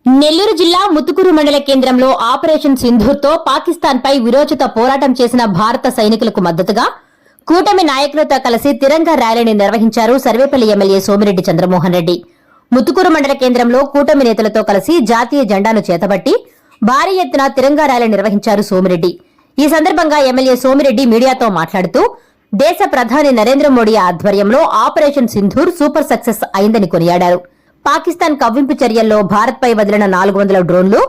నెల్లూరు జిల్లా ముతుకూరు మండల కేంద్రంలో ఆపరేషన్ సింధూర్తో పాకిస్తాన్పై విరోచిత పోరాటం చేసిన భారత సైనికులకు మద్దతుగా కూటమి నాయకులతో కలిసి తిరంగా ర్యాలీని నిర్వహించారు సర్వేపల్లి ఎమ్మెల్యే సోమిరెడ్డి చంద్రమోహన్ రెడ్డి. ముతుకూరు మండల కేంద్రంలో కూటమి నేతలతో కలిసి జాతీయ జెండాను చేతబట్టి భారీ ఎత్తున తిరంగా ర్యాలీ నిర్వహించారు సోమిరెడ్డి. ఈ సందర్భంగా ఎమ్మెల్యే సోమిరెడ్డి మీడియాతో మాట్లాడుతూ దేశ ప్రధాని నరేంద్ర మోడీ ఆధ్వర్యంలో ఆపరేషన్ సింధూర్ సూపర్ సక్సెస్ అయిందని కొనియాడారు. పాకిస్తాన్ కవ్వింపు చర్యల్లో భారత్పై వదిలిన 400 డ్రోన్లు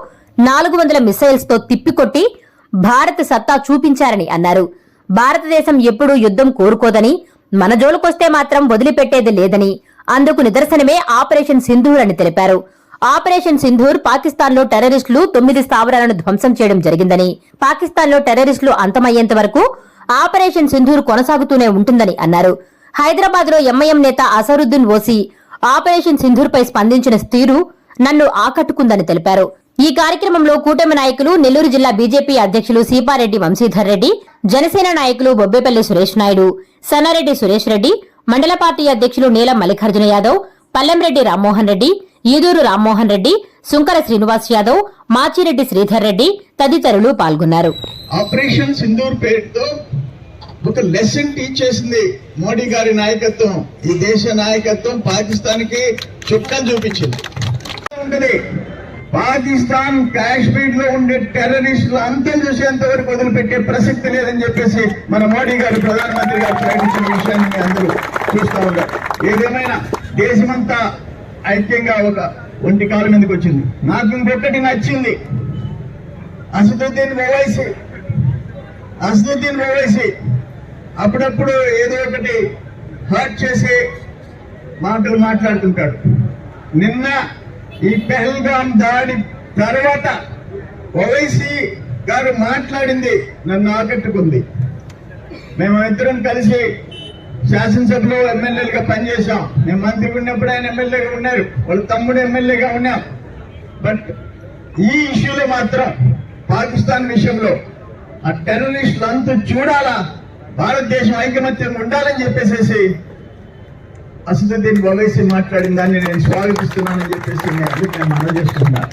400 మిసైల్స్ తో తిప్పికొట్టి భారత్ సత్తా చూపించారని అన్నారు. భారతదేశం ఎప్పుడూ యుద్దం కోరుకోదని, మన జోలుకొస్తే మాత్రం వదిలిపెట్టేది లేదని, అందుకు నిదర్శనమే ఆపరేషన్ సింధూర్ అని తెలిపారు. ఆపరేషన్ సింధూర్ పాకిస్తాన్లో టెర్రరిస్టులు 9 స్థావరాలను ధ్వంసం చేయడం జరిగిందని, పాకిస్తాన్లో టెర్రరిస్టులు అంతమయ్యేంత వరకు ఆపరేషన్ సింధూర్ కొనసాగుతూనే ఉంటుందని అన్నారు. హైదరాబాద్ లో ఎంఐఎం నేత అసరుద్దీన్ ఓసీ ఆపరేషన్ సింధూర్ పై స్పందించిన తీరు నన్ను ఆకట్టుకుందని తెలిపారు. ఈ కార్యక్రమంలో కూటమి నాయకులు, నెల్లూరు జిల్లా బీజేపీ అధ్యక్షులు సీపారెడ్డి వంశీధర్ రెడ్డి, జనసేన నాయకులు బొబ్బేపల్లి సురేష్ నాయుడు, సన్నారెడ్డి సురేష్ రెడ్డి, మండల పార్టీ అధ్యక్షులు నీలం మల్లికార్జున యాదవ్, పల్లెంరెడ్డి రామ్మోహన్ రెడ్డి, ఈదూరు రామ్మోహన్ రెడ్డి, సుంకర శ్రీనివాస్ యాదవ్, మాచిరెడ్డి శ్రీధర్ రెడ్డి తదితరులు పాల్గొన్నారు. ఆపరేషన్ సింధూర్ పేరుతో ఒక లెసన్ టీచ్ చేసింది మోడీ గారి నాయకత్వం. ఈ దేశ నాయకత్వం పాకిస్తాన్ కి చుక్కలు చూపించింది. పాకిస్తాన్ కాశ్మీర్ లో ఉండే టెర్రరిస్టులు అంతం చూసేంత వరకు వదిలిపెట్టే ప్రసక్తి లేదని చెప్పేసి మన మోడీ గారు, ప్రధానమంత్రి గారు ప్రకటించిన విషయాన్ని అందరూ చూస్తూ ఉన్నారు. ఏదేమైనా దేశమంతా ఐక్యంగా ఒక ఒంటి కాలం మీదకి వచ్చింది. నాకు ఇంకొకటి నచ్చింది, అసదుద్దీన్ ఓవైసీ అప్పుడప్పుడు ఏదో ఒకటి హర్ట్ చేసే మాటలు మాట్లాడుతుంటాడు. నిన్న ఈ పెహల్గాం దాడి తర్వాత ఓవైసీ గారు మాట్లాడింది నన్ను ఆకట్టుకుంది. మేము ఇద్దరం కలిసి శాసనసభలో ఎమ్మెల్యేలుగా పనిచేశాం. నేను మంత్రిగా ఉన్నప్పుడు ఆయన ఎమ్మెల్యేగా ఉన్నారు, వాళ్ళ తమ్ముడు ఎమ్మెల్యేగా ఉన్నాం. బట్ ఈ ఇష్యూలో మాత్రం పాకిస్తాన్ విషయంలో ఆ టెర్రరిస్టులు అంతా చూడాలా, భారతదేశం ఐకమత్యంగా ఉండాలని చెప్పేసి అసదుద్దీన్ ఓవైసీ మాట్లాడిన దాన్ని నేను స్వాగతిస్తున్నానని చెప్పేసి నేను మనం చేస్తున్నాను.